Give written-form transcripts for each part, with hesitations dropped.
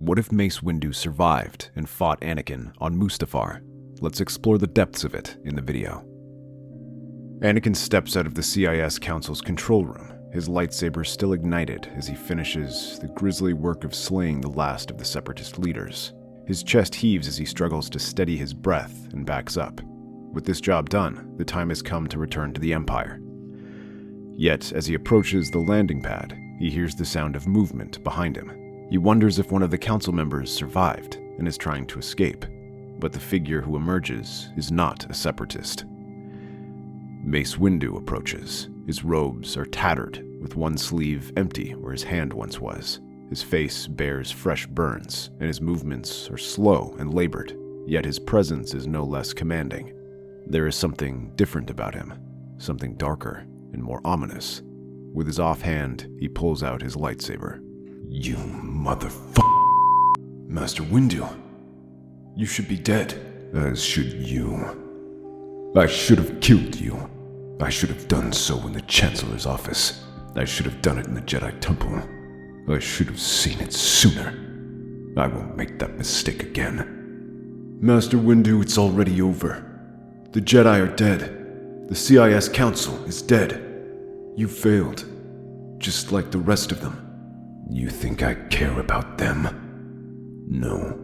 What if Mace Windu survived and fought Anakin on Mustafar? Let's explore the depths of it in the video. Anakin steps out of the CIS Council's control room, his lightsaber still ignited as he finishes the grisly work of slaying the last of the Separatist leaders. His chest heaves as he struggles to steady his breath and backs up. With this job done, the time has come to return to the Empire. Yet, as he approaches the landing pad, he hears the sound of movement behind him. He wonders if one of the council members survived and is trying to escape, but the figure who emerges is not a Separatist. Mace Windu approaches. His robes are tattered, with one sleeve empty where his hand once was. His face bears fresh burns, and his movements are slow and labored, yet his presence is no less commanding. There is something different about him, something darker and more ominous. With his offhand, he pulls out his lightsaber. You motherfucker! Master Windu, you should be dead. As should you. I should have killed you. I should have done so in the Chancellor's office. I should have done it in the Jedi Temple. I should have seen it sooner. I won't make that mistake again. Master Windu, it's already over. The Jedi are dead. The CIS Council is dead. You failed, just like the rest of them. You think I care about them? No.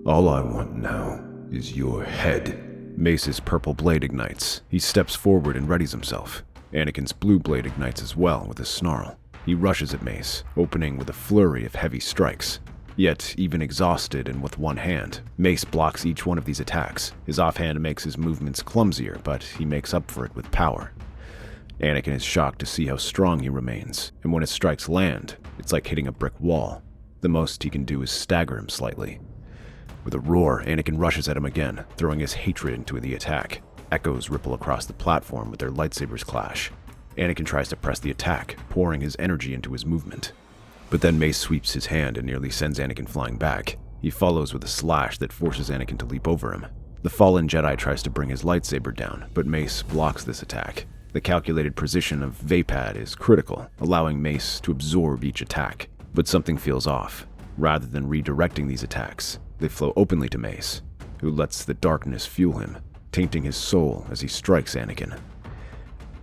All I want now is your head. Mace's purple blade ignites. He steps forward and readies himself. Anakin's blue blade ignites as well with a snarl. He rushes at Mace, opening with a flurry of heavy strikes. Yet, even exhausted and with one hand, Mace blocks each one of these attacks. His offhand makes his movements clumsier, but he makes up for it with power. Anakin is shocked to see how strong he remains, and when his strikes land, it's like hitting a brick wall. The most he can do is stagger him slightly. With a roar, Anakin rushes at him again, throwing his hatred into the attack. Echoes ripple across the platform with their lightsabers clash. Anakin tries to press the attack, pouring his energy into his movement. But then Mace sweeps his hand and nearly sends Anakin flying back. He follows with a slash that forces Anakin to leap over him. The fallen Jedi tries to bring his lightsaber down, but Mace blocks this attack. The calculated precision of Vapad is critical, allowing Mace to absorb each attack. But something feels off. Rather than redirecting these attacks, they flow openly to Mace, who lets the darkness fuel him, tainting his soul as he strikes Anakin.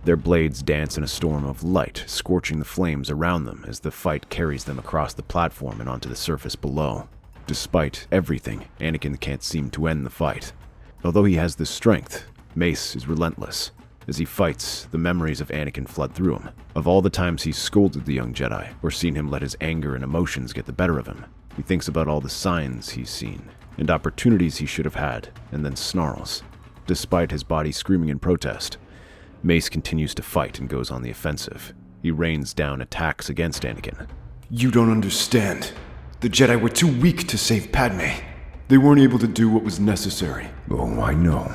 Their blades dance in a storm of light, scorching the flames around them as the fight carries them across the platform and onto the surface below. Despite everything, Anakin can't seem to end the fight. Although he has the strength, Mace is relentless. As he fights, the memories of Anakin flood through him. Of all the times he's scolded the young Jedi, or seen him let his anger and emotions get the better of him, he thinks about all the signs he's seen, and opportunities he should have had, and then snarls. Despite his body screaming in protest, Mace continues to fight and goes on the offensive. He rains down attacks against Anakin. You don't understand. The Jedi were too weak to save Padme. They weren't able to do what was necessary. Oh, I know.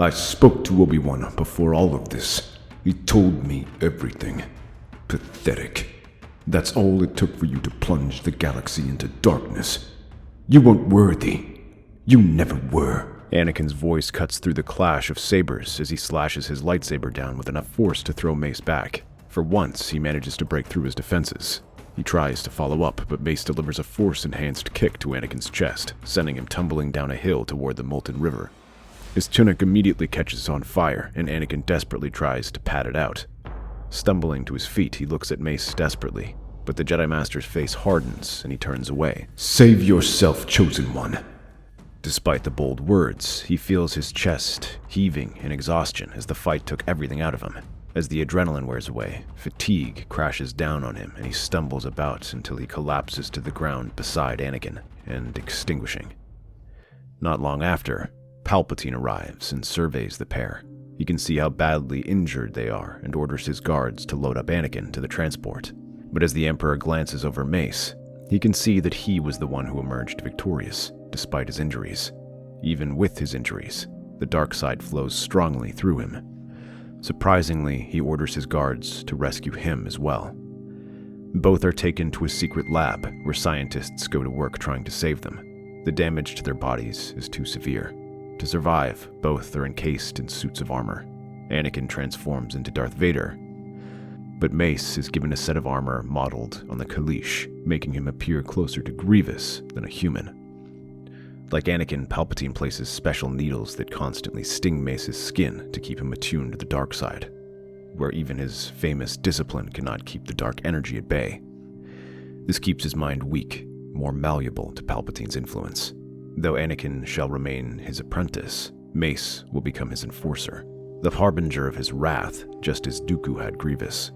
I spoke to Obi-Wan before all of this. He told me everything. Pathetic. That's all it took for you to plunge the galaxy into darkness. You weren't worthy. You never were. Anakin's voice cuts through the clash of sabers as he slashes his lightsaber down with enough force to throw Mace back. For once, he manages to break through his defenses. He tries to follow up, but Mace delivers a force-enhanced kick to Anakin's chest, sending him tumbling down a hill toward the molten river. His tunic immediately catches on fire, and Anakin desperately tries to pat it out. Stumbling to his feet, he looks at Mace desperately, but the Jedi Master's face hardens and he turns away. Save yourself, Chosen One. Despite the bold words, he feels his chest heaving in exhaustion as the fight took everything out of him. As the adrenaline wears away, fatigue crashes down on him and he stumbles about until he collapses to the ground beside Anakin and extinguishing. Not long after, Palpatine arrives and surveys the pair. He can see how badly injured they are and orders his guards to load up Anakin to the transport. But as the Emperor glances over Mace, he can see that he was the one who emerged victorious, despite his injuries. Even with his injuries, the dark side flows strongly through him. Surprisingly, he orders his guards to rescue him as well. Both are taken to a secret lab where scientists go to work trying to save them. The damage to their bodies is too severe. To survive, both are encased in suits of armor. Anakin transforms into Darth Vader, But Mace is given a set of armor modeled on the Kaleesh, making him appear closer to Grievous than a human. Like Anakin, Palpatine places special needles that constantly sting Mace's skin to keep him attuned to the dark side, where even his famous discipline cannot keep the dark energy at bay. This keeps his mind weak, more malleable to Palpatine's influence. Though Anakin shall remain his apprentice, Mace will become his enforcer, the harbinger of his wrath, just as Dooku had Grievous.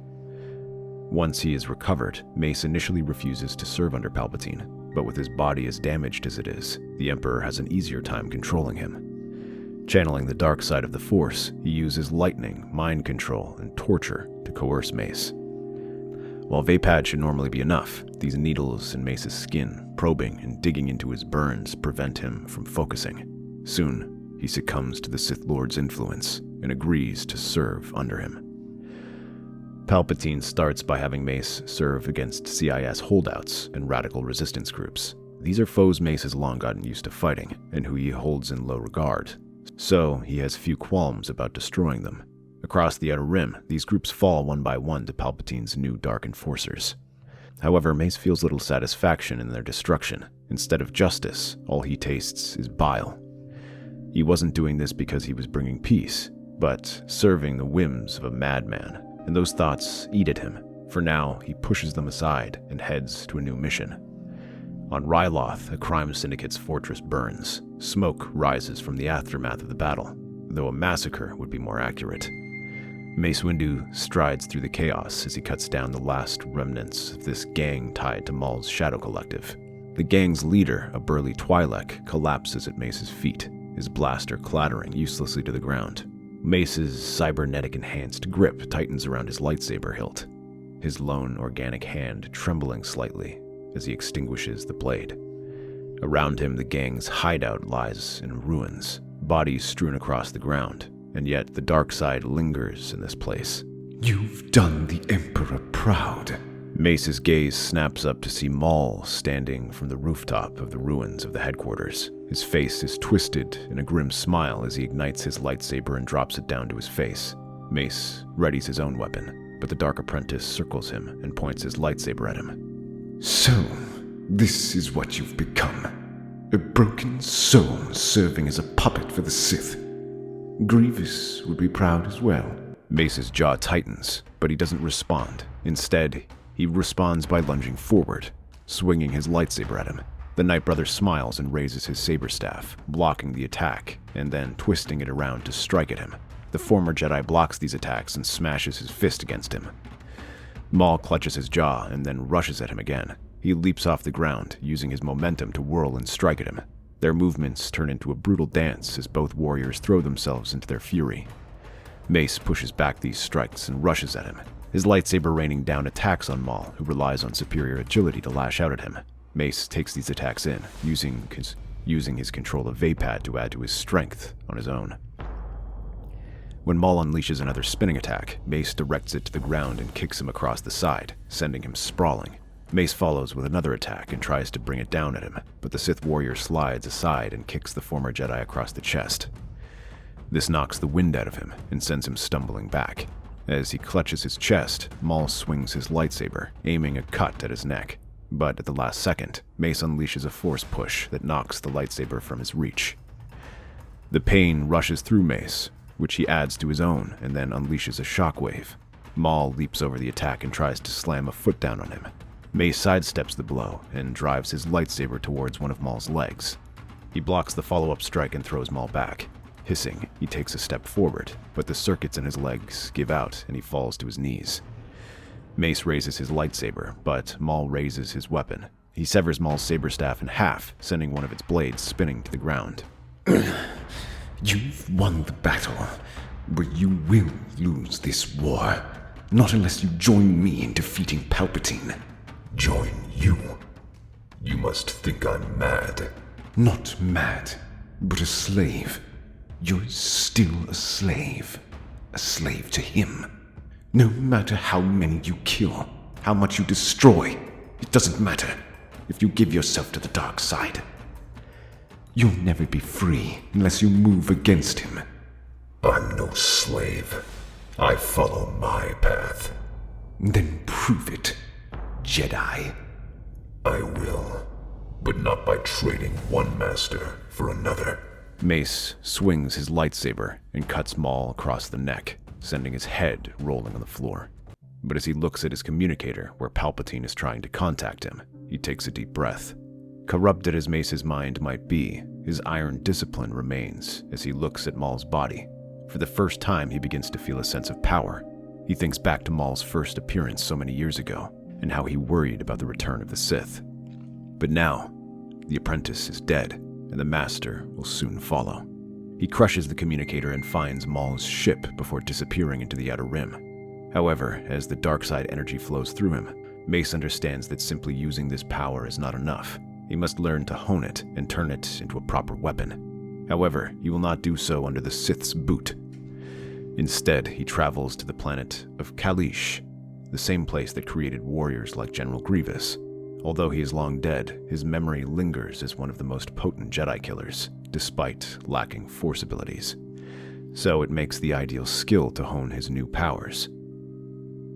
Once he is recovered, Mace initially refuses to serve under Palpatine, but with his body as damaged as it is, the Emperor has an easier time controlling him. Channeling the dark side of the Force, he uses lightning, mind control, and torture to coerce Mace. While Vapad should normally be enough, these needles in Mace's skin, probing and digging into his burns, prevent him from focusing. Soon, he succumbs to the Sith Lord's influence and agrees to serve under him. Palpatine starts by having Mace serve against CIS holdouts and radical resistance groups. These are foes Mace has long gotten used to fighting, and who he holds in low regard, so he has few qualms about destroying them. Across the Outer Rim, these groups fall one by one to Palpatine's new Dark Enforcers. However, Mace feels little satisfaction in their destruction. Instead of justice, all he tastes is bile. He wasn't doing this because he was bringing peace, but serving the whims of a madman, and those thoughts eat at him. For now, he pushes them aside and heads to a new mission. On Ryloth, a crime syndicate's fortress burns. Smoke rises from the aftermath of the battle, though a massacre would be more accurate. Mace Windu strides through the chaos as he cuts down the last remnants of this gang tied to Maul's Shadow Collective. The gang's leader, a burly Twi'lek, collapses at Mace's feet, his blaster clattering uselessly to the ground. Mace's cybernetic-enhanced grip tightens around his lightsaber hilt, his lone organic hand trembling slightly as he extinguishes the blade. Around him, the gang's hideout lies in ruins, bodies strewn across the ground, and yet the dark side lingers in this place. You've done the Emperor proud. Mace's gaze snaps up to see Maul standing from the rooftop of the ruins of the headquarters. His face is twisted in a grim smile as he ignites his lightsaber and drops it down to his face. Mace readies his own weapon, but the Dark Apprentice circles him and points his lightsaber at him. So, this is what you've become. A broken soul serving as a puppet for the Sith. Grievous would be proud as well. Mace's jaw tightens, but he doesn't respond. Instead, he responds by lunging forward, swinging his lightsaber at him. The Night Brother smiles and raises his saber staff, blocking the attack, and then twisting it around to strike at him. The former Jedi blocks these attacks and smashes his fist against him. Maul clutches his jaw and then rushes at him again. He leaps off the ground, using his momentum to whirl and strike at him. Their movements turn into a brutal dance as both warriors throw themselves into their fury. Mace pushes back these strikes and rushes at him, his lightsaber raining down attacks on Maul, who relies on superior agility to lash out at him. Mace takes these attacks in, using his control of Vapad to add to his strength on his own. When Maul unleashes another spinning attack, Mace directs it to the ground and kicks him across the side, sending him sprawling. Mace follows with another attack and tries to bring it down at him, but the Sith warrior slides aside and kicks the former Jedi across the chest. This knocks the wind out of him and sends him stumbling back. As he clutches his chest, Maul swings his lightsaber, aiming a cut at his neck. But at the last second, Mace unleashes a force push that knocks the lightsaber from his reach. The pain rushes through Mace, which he adds to his own and then unleashes a shockwave. Maul leaps over the attack and tries to slam a foot down on him. Mace sidesteps the blow and drives his lightsaber towards one of Maul's legs. He blocks the follow-up strike and throws Maul back. Hissing, he takes a step forward, but the circuits in his legs give out and he falls to his knees. Mace raises his lightsaber, but Maul raises his weapon. He severs Maul's saber staff in half, sending one of its blades spinning to the ground. You've won the battle, but you will lose this war. Not unless you join me in defeating Palpatine. Join you? You must think I'm mad. Not mad, but a slave. You're still a slave. A slave to him. No matter how many you kill, how much you destroy, it doesn't matter if you give yourself to the dark side. You'll never be free unless you move against him. I'm no slave. I follow my path. Then prove it, Jedi. I will, but not by trading one master for another. Mace swings his lightsaber and cuts Maul across the neck, sending his head rolling on the floor. But as he looks at his communicator where Palpatine is trying to contact him, he takes a deep breath. Corrupted as Mace's mind might be, his iron discipline remains as he looks at Maul's body. For the first time, he begins to feel a sense of power. He thinks back to Maul's first appearance so many years ago, and how he worried about the return of the Sith. But now, the apprentice is dead, and the master will soon follow. He crushes the communicator and finds Maul's ship before disappearing into the Outer Rim. However, as the dark side energy flows through him, Mace understands that simply using this power is not enough. He must learn to hone it and turn it into a proper weapon. However, he will not do so under the Sith's boot. Instead, he travels to the planet of Kalish, the same place that created warriors like General Grievous. Although he is long dead, his memory lingers as one of the most potent Jedi killers, despite lacking Force abilities. So it makes the ideal skill to hone his new powers.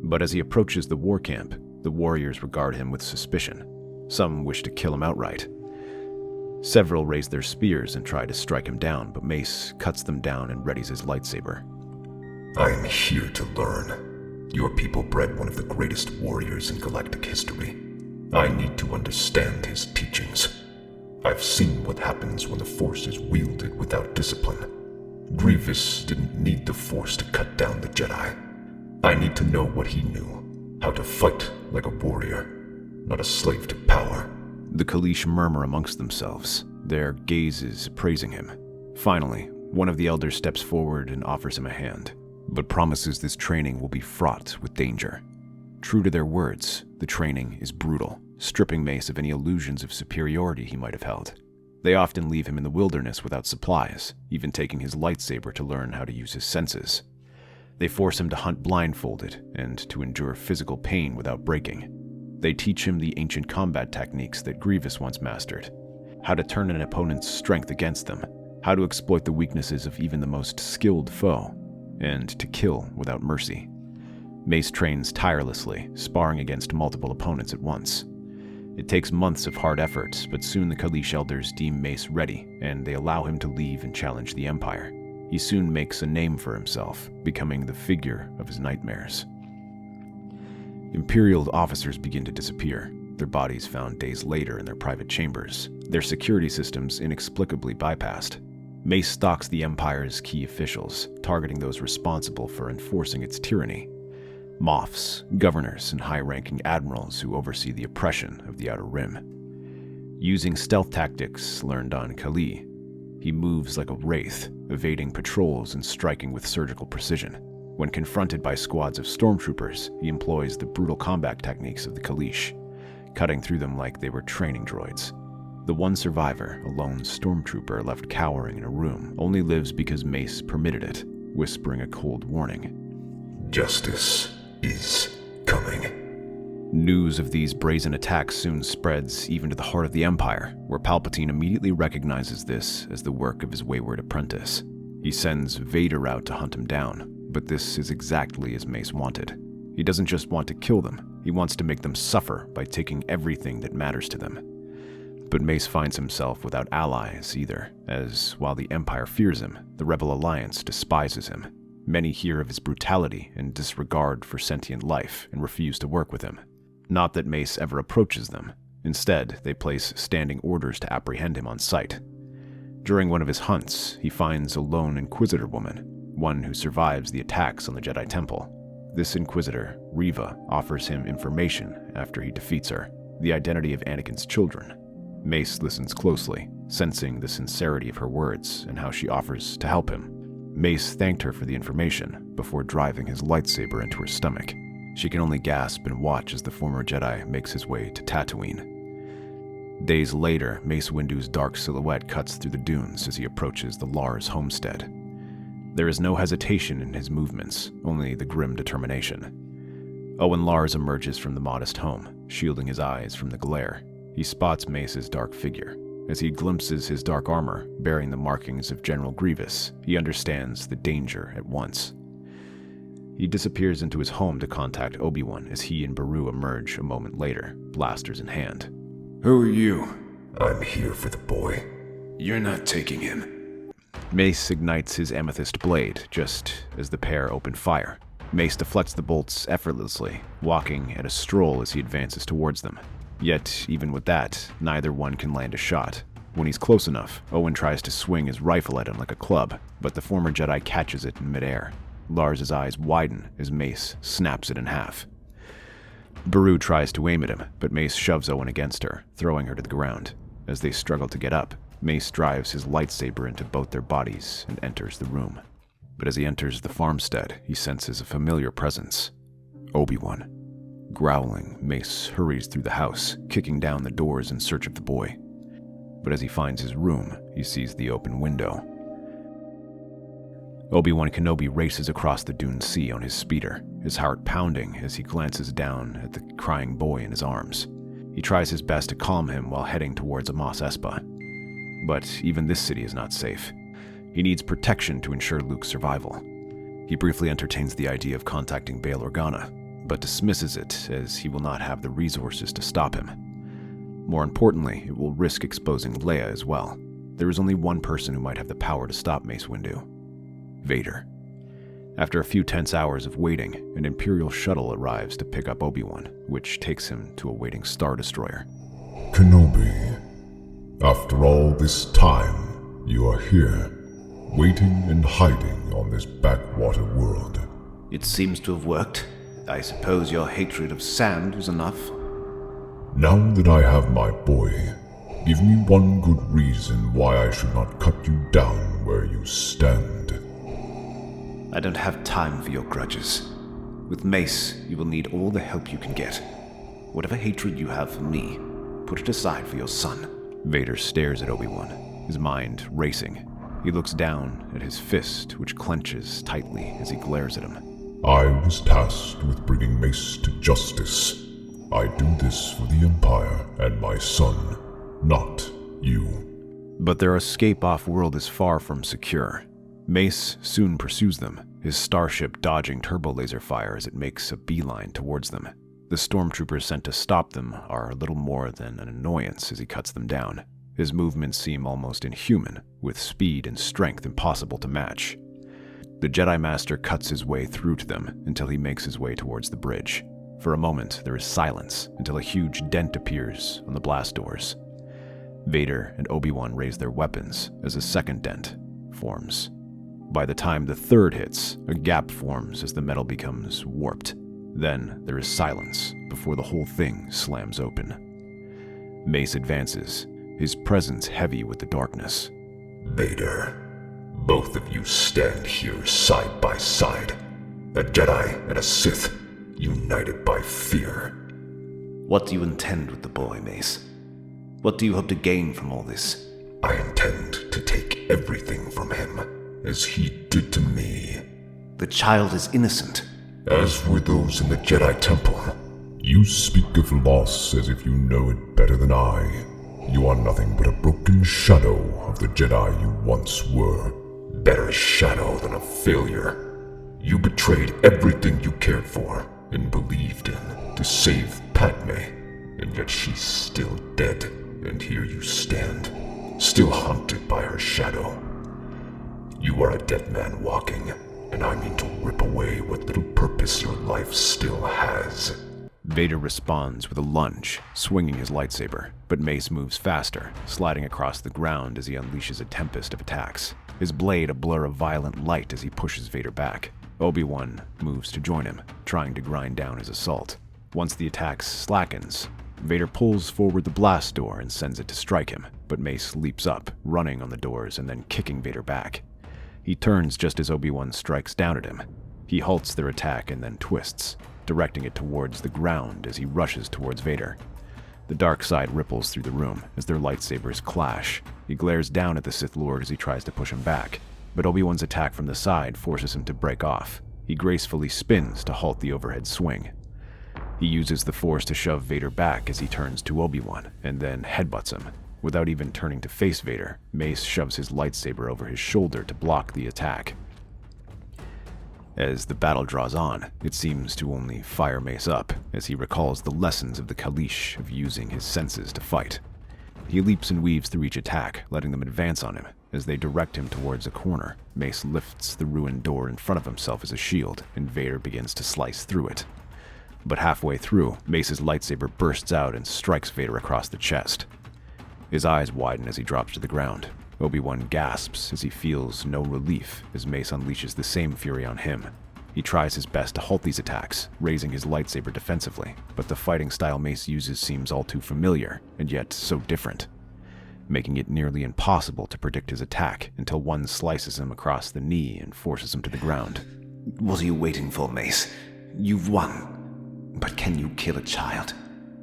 But as he approaches the war camp, the warriors regard him with suspicion. Some wish to kill him outright. Several raise their spears and try to strike him down, but Mace cuts them down and readies his lightsaber. I am here to learn. Your people bred one of the greatest warriors in galactic history. I need to understand his teachings. I've seen what happens when the Force is wielded without discipline. Grievous didn't need the Force to cut down the Jedi. I need to know what he knew, how to fight like a warrior, not a slave to power. The Kalish murmur amongst themselves, their gazes praising him. Finally, one of the elders steps forward and offers him a hand, but promises this training will be fraught with danger. True to their words, the training is brutal, stripping Mace of any illusions of superiority he might have held. They often leave him in the wilderness without supplies, even taking his lightsaber to learn how to use his senses. They force him to hunt blindfolded and to endure physical pain without breaking. They teach him the ancient combat techniques that Grievous once mastered, how to turn an opponent's strength against them, how to exploit the weaknesses of even the most skilled foe, and to kill without mercy. Mace trains tirelessly, sparring against multiple opponents at once. It takes months of hard effort, but soon the Kalish elders deem Mace ready, and they allow him to leave and challenge the Empire. He soon makes a name for himself, becoming the figure of his nightmares. Imperial officers begin to disappear, their bodies found days later in their private chambers, their security systems inexplicably bypassed. Mace stalks the Empire's key officials, targeting those responsible for enforcing its tyranny. Moffs, governors, and high-ranking admirals who oversee the oppression of the Outer Rim. Using stealth tactics learned on Kali, he moves like a wraith, evading patrols and striking with surgical precision. When confronted by squads of stormtroopers, he employs the brutal combat techniques of the Kalish, cutting through them like they were training droids. The one survivor, a lone stormtrooper left cowering in a room, only lives because Mace permitted it, whispering a cold warning. Justice is coming. News of these brazen attacks soon spreads even to the heart of the Empire, where Palpatine immediately recognizes this as the work of his wayward apprentice. He sends Vader out to hunt him down, but this is exactly as Mace wanted. He doesn't just want to kill them, he wants to make them suffer by taking everything that matters to them. But Mace finds himself without allies either, as while the Empire fears him, the Rebel Alliance despises him. Many hear of his brutality and disregard for sentient life and refuse to work with him. Not that Mace ever approaches them. Instead, they place standing orders to apprehend him on sight. During one of his hunts, he finds a lone Inquisitor woman, one who survives the attacks on the Jedi Temple. This Inquisitor, Reva, offers him information after he defeats her, the identity of Anakin's children. Mace listens closely, sensing the sincerity of her words and how she offers to help him. Mace thanked her for the information before driving his lightsaber into her stomach. She can only gasp and watch as the former Jedi makes his way to Tatooine. Days later, Mace Windu's dark silhouette cuts through the dunes as he approaches the Lars homestead. There is no hesitation in his movements, only the grim determination. Owen Lars emerges from the modest home, shielding his eyes from the glare. He spots Mace's dark figure. As he glimpses his dark armor, bearing the markings of General Grievous, he understands the danger at once. He disappears into his home to contact Obi-Wan as he and Beru emerge a moment later, blasters in hand. Who are you? I'm here for the boy. You're not taking him. Mace ignites his amethyst blade just as the pair open fire. Mace deflects the bolts effortlessly, walking at a stroll as he advances towards them. Yet, even with that, neither one can land a shot. When he's close enough, Owen tries to swing his rifle at him like a club, but the former Jedi catches it in midair. Lars's eyes widen as Mace snaps it in half. Beru tries to aim at him, but Mace shoves Owen against her, throwing her to the ground. As they struggle to get up, Mace drives his lightsaber into both their bodies and enters the room. But as he enters the farmstead, he senses a familiar presence. Obi-Wan. Growling, Mace hurries through the house, kicking down the doors in search of the boy. But as he finds his room, he sees the open window. Obi-Wan Kenobi races across the Dune Sea on his speeder, his heart pounding as he glances down at the crying boy in his arms. He tries his best to calm him while heading towards Mos Espa. But even this city is not safe. He needs protection to ensure Luke's survival. He briefly entertains the idea of contacting Bail Organa, but dismisses it as he will not have the resources to stop him. More importantly, it will risk exposing Leia as well. There is only one person who might have the power to stop Mace Windu. Vader. After a few tense hours of waiting, an Imperial shuttle arrives to pick up Obi-Wan, which takes him to a waiting Star Destroyer. Kenobi, after all this time, you are here, waiting and hiding on this backwater world. It seems to have worked. I suppose your hatred of sand was enough. Now that I have my boy, give me one good reason why I should not cut you down where you stand. I don't have time for your grudges. With Mace, you will need all the help you can get. Whatever hatred you have for me, put it aside for your son. Vader stares at Obi-Wan, his mind racing. He looks down at his fist, which clenches tightly as he glares at him. I was tasked with bringing Mace to justice. I do this for the Empire and my son, not you. But their escape off-world is far from secure. Mace soon pursues them, his starship dodging turbo-laser fire as it makes a beeline towards them. The stormtroopers sent to stop them are little more than an annoyance as he cuts them down. His movements seem almost inhuman, with speed and strength impossible to match. The Jedi Master cuts his way through to them until he makes his way towards the bridge. For a moment, there is silence until a huge dent appears on the blast doors. Vader and Obi-Wan raise their weapons as a second dent forms. By the time the third hits, a gap forms as the metal becomes warped. Then there is silence before the whole thing slams open. Mace advances, his presence heavy with the darkness. Vader, both of you stand here side by side. A Jedi and a Sith, united by fear. What do you intend with the boy, Mace? What do you hope to gain from all this? I intend to take everything from him, as he did to me. The child is innocent. As were those in the Jedi Temple. You speak of loss as if you know it better than I. You are nothing but a broken shadow of the Jedi you once were. Better a shadow than a failure. You betrayed everything you cared for and believed in to save Padme, and yet she's still dead, and here you stand, still haunted by her shadow. You are a dead man walking, and I mean to rip away what little purpose your life still has. Vader responds with a lunge, swinging his lightsaber, but Mace moves faster, sliding across the ground as he unleashes a tempest of attacks, his blade a blur of violent light as he pushes Vader back. Obi-Wan moves to join him, trying to grind down his assault. Once the attack slackens, Vader pulls forward the blast door and sends it to strike him, but Mace leaps up, running on the doors and then kicking Vader back. He turns just as Obi-Wan strikes down at him. He halts their attack and then twists, directing it towards the ground as he rushes towards Vader. The dark side ripples through the room as their lightsabers clash. He glares down at the Sith Lord as he tries to push him back, but Obi-Wan's attack from the side forces him to break off. He gracefully spins to halt the overhead swing. He uses the Force to shove Vader back as he turns to Obi-Wan, and then headbutts him. Without even turning to face Vader, Mace shoves his lightsaber over his shoulder to block the attack. As the battle draws on, it seems to only fire Mace up as he recalls the lessons of the Kalish of using his senses to fight. He leaps and weaves through each attack, letting them advance on him. As they direct him towards a corner, Mace lifts the ruined door in front of himself as a shield, and Vader begins to slice through it. But halfway through, Mace's lightsaber bursts out and strikes Vader across the chest. His eyes widen as he drops to the ground. Obi-Wan gasps as he feels no relief as Mace unleashes the same fury on him. He tries his best to halt these attacks, raising his lightsaber defensively, but the fighting style Mace uses seems all too familiar, and yet so different, making it nearly impossible to predict his attack until one slices him across the knee and forces him to the ground. What are you waiting for, Mace? You've won. But can you kill a child?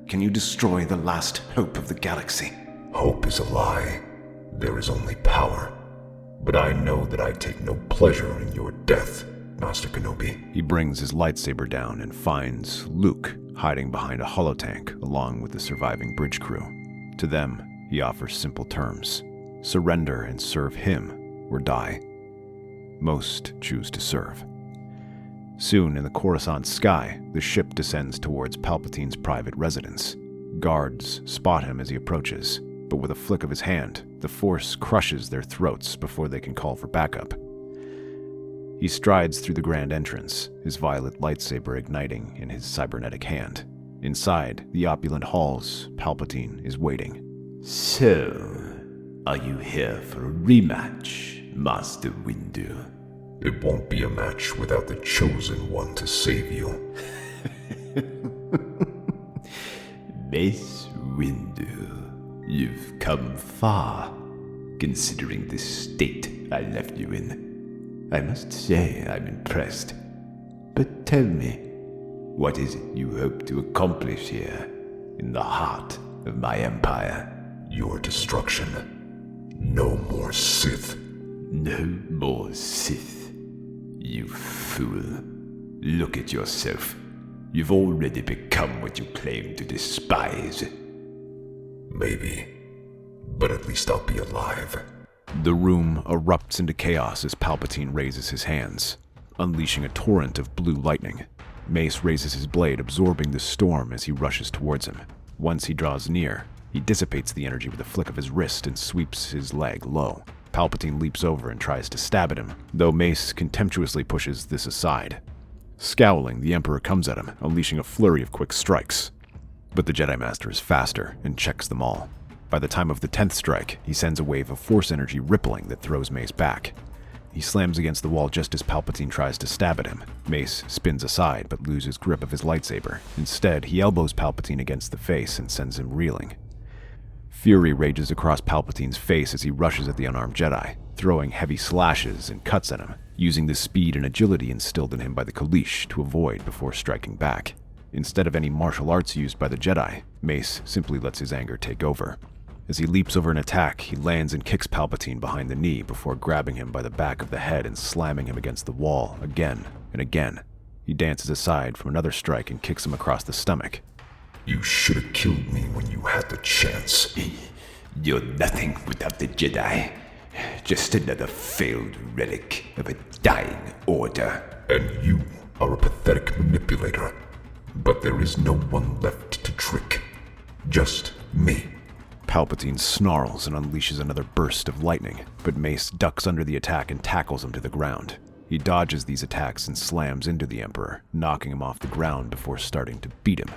Can you destroy the last hope of the galaxy? Hope is a lie. There is only power. But I know that I take no pleasure in your death, Master Kenobi. He brings his lightsaber down and finds Luke hiding behind a holotank along with the surviving bridge crew. To them, he offers simple terms: surrender and serve him, or die. Most choose to serve. Soon in the Coruscant sky, the ship descends towards Palpatine's private residence. Guards spot him as he approaches, but with a flick of his hand, the Force crushes their throats before they can call for backup. He strides through the grand entrance, his violet lightsaber igniting in his cybernetic hand. Inside the opulent halls, Palpatine is waiting. So, are you here for a rematch, Master Windu? It won't be a match without the Chosen One to save you. Mace Windu, you've come far, considering the state I left you in. I must say I'm impressed. But tell me, what is it you hope to accomplish here, in the heart of my empire? Your destruction. No more Sith. No more Sith. You fool. Look at yourself. You've already become what you claim to despise. Maybe. But at least I'll be alive. The room erupts into chaos as Palpatine raises his hands, unleashing a torrent of blue lightning. Mace raises his blade, absorbing the storm as he rushes towards him. Once he draws near, he dissipates the energy with a flick of his wrist and sweeps his leg low. Palpatine leaps over and tries to stab at him, though Mace contemptuously pushes this aside. Scowling, the Emperor comes at him, unleashing a flurry of quick strikes. But the Jedi Master is faster and checks them all. By the time of the 10th strike, he sends a wave of force energy rippling that throws Mace back. He slams against the wall just as Palpatine tries to stab at him. Mace spins aside but loses grip of his lightsaber. Instead, he elbows Palpatine against the face and sends him reeling. Fury rages across Palpatine's face as he rushes at the unarmed Jedi, throwing heavy slashes and cuts at him, using the speed and agility instilled in him by the Kalish to avoid before striking back. Instead of any martial arts used by the Jedi, Mace simply lets his anger take over. As he leaps over an attack, he lands and kicks Palpatine behind the knee before grabbing him by the back of the head and slamming him against the wall again and again. He dances aside from another strike and kicks him across the stomach. You should have killed me when you had the chance. You're nothing without the Jedi. Just another failed relic of a dying order. And you are a pathetic manipulator. But there is no one left to trick. Just me. Palpatine snarls and unleashes another burst of lightning, but Mace ducks under the attack and tackles him to the ground. He dodges these attacks and slams into the Emperor, knocking him off the ground before starting to beat him.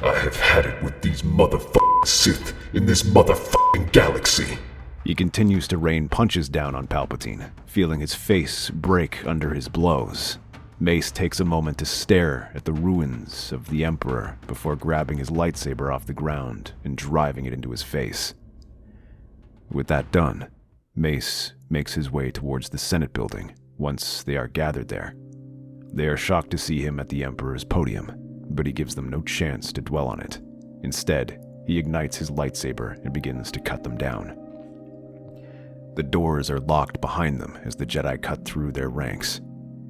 I have had it with these motherfucking Sith in this motherfucking galaxy. He continues to rain punches down on Palpatine, feeling his face break under his blows. Mace takes a moment to stare at the ruins of the Emperor before grabbing his lightsaber off the ground and driving it into his face. With that done, Mace makes his way towards the Senate building once they are gathered there. They are shocked to see him at the Emperor's podium, but he gives them no chance to dwell on it. Instead, he ignites his lightsaber and begins to cut them down. The doors are locked behind them as the Jedi cut through their ranks.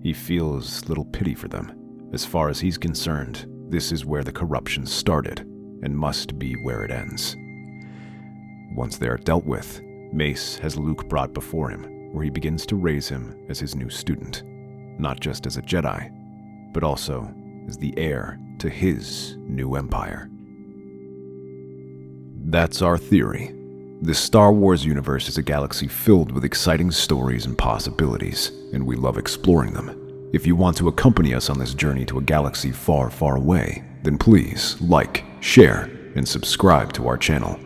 He feels little pity for them. As far as he's concerned, this is where the corruption started, and must be where it ends. Once they are dealt with, Mace has Luke brought before him, where he begins to raise him as his new student. not just as a Jedi, but also as the heir to his new empire. That's our theory. The Star Wars universe is a galaxy filled with exciting stories and possibilities, and we love exploring them. If you want to accompany us on this journey to a galaxy far, far away, then please like, share, and subscribe to our channel.